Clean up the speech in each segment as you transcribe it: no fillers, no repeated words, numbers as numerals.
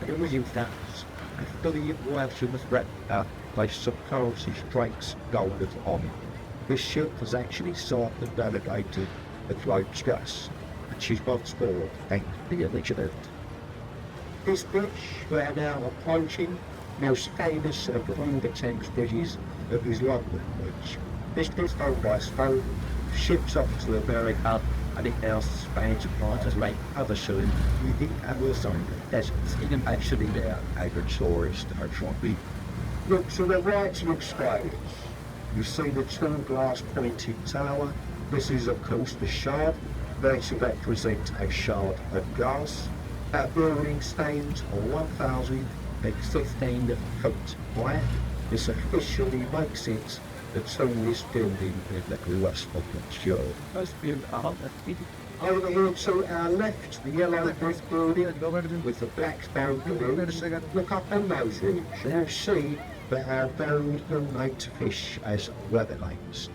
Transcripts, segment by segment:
It was in fact after the invasion was wrapped up by subconscious strikes golded on. This ship was actually sought and navigated the Thames gas, and she's once more thank the initiative. This bridge we are now approaching, most famous of all the Thames bridges of his London Bridge. This is owned by stone, ships off to America, and it now spans across as like other ships within our zone. There's even actually there agriculturist are trying. Look to the right looks strange. You see the tall glass pointed tower. This is of course the shard. They should represent a shard of glass. That building stands on 1,015 feet high. This officially makes it the tallest building in the west of the shore. Over here to our left, the yellow brick building with the black boundary. Look up on those roofs. You'll see that our buried and made to fish as weather lanes.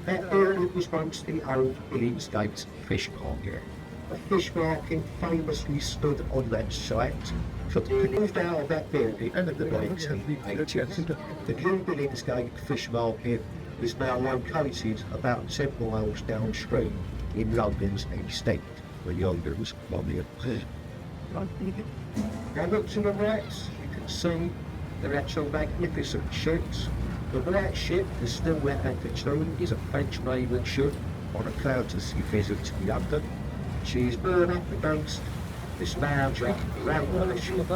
That building was once the old Billingsgate fish market. A fish market famously stood on that site. It moved out of that building in the 1980s. The new Billingsgate fish market is now located about 10 miles downstream in London's East End, where yonder was Columbia. Now look to the right, you can see the actual magnificent ships. The white ship is still where at the tomb is a French naval ship on a courtesy visit to London. She is born up against this larger railway ship,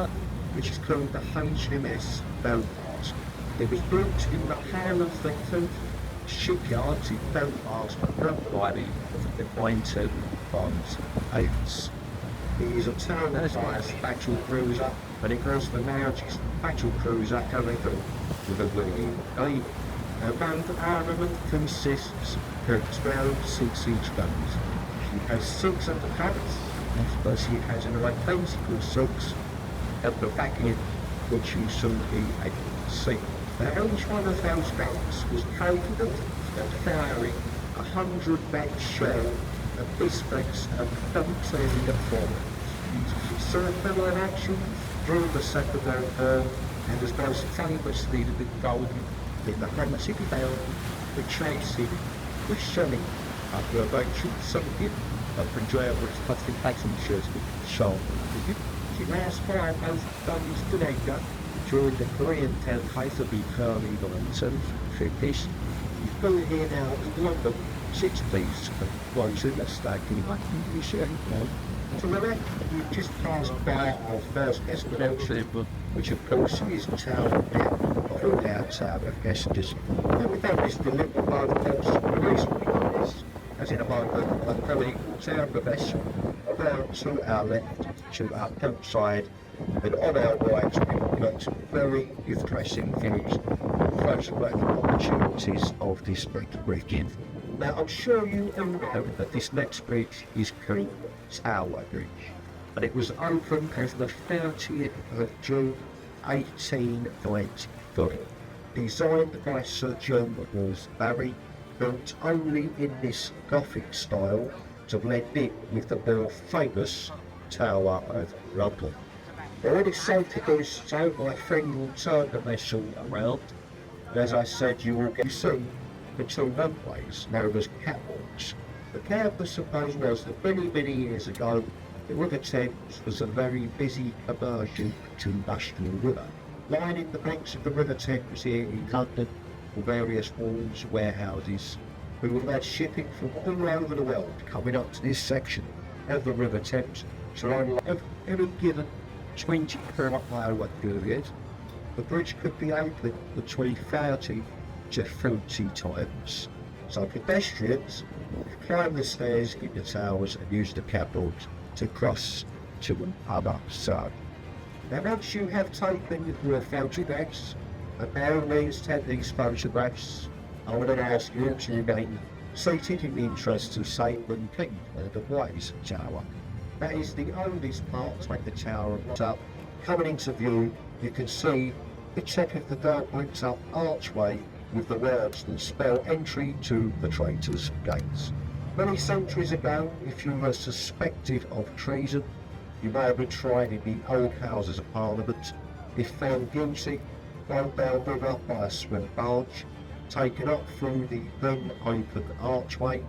which is called the HMS Belfast. It was built in the Highland Thames shipyards in Belfast run by the appointed bonds agents. It is a town-class battle cruiser, but it was the largest battle cruiser ever built with a winning aim. Her band armament consists of 12 6-inch guns. She has 6 undercuts, but she has an identical 6 at the back end, which you soon be able to see. Now each one of those guns was capable of firing 100 match shell of biscuits and 13 forwards. Circle in action during the Second World War and was most famously involved in the Hunting Bell, the chasing, the shelling after a eventual sinking of the German passengers with Shaw. She last fired both guns to Anger during the Korean campaign of the early 1950s. You go here now in London, 60s, once in the stacking, you see anything. To the left, you've just passed by our first exponential, which of course is Tower Deck, or our Tower of Estes. And with that is delivered by the police police, as in a moment of coming Tower of Estes, down to our left, to our left side, and on our right, we've got very interesting views, photographic opportunities of this break-in. Now, I'm sure you all know that this next bridge is called Tower Bridge, and it was opened as the 30th of June 1893. Designed by Sir John Barry, built only in this Gothic style to blend in with the more famous Tower of London. I already said to do so, my friend will turn the vessel around, and as I said, you will get soon the two runways known as catwalks. The purpose of those was that many years ago, the River Thames was a very busy commercial to industrial river. Lining the banks of the River Thames here in London were various halls, warehouses, who would have shipping from all over the world coming up to this section of the River Thames. So on every given 24-hour period, the bridge could be open between 30 to 40 times. So pedestrians could climb the stairs in the towers and use the catwalks to cross to another side. Now once you have taken your photographs, and by all means take these photographs, I want to ask you to remain seated in the interest of safe and clean the Blaze Tower. That is the oldest part of the tower up. Coming into view, you can see the top of the dark lit up archway with the words that spell entry to the Traitors' Gates. Many centuries ago, if you were suspected of treason, You may have been tried in the old Houses of Parliament. If found guilty, rowed down river by a swim barge, taken up through the then open archway,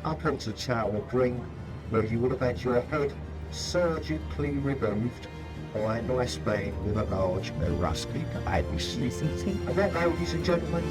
up onto Tower Green, where you would have had your head surgically removed by a nice man with a large rusty anus. And that, ladies and gentlemen,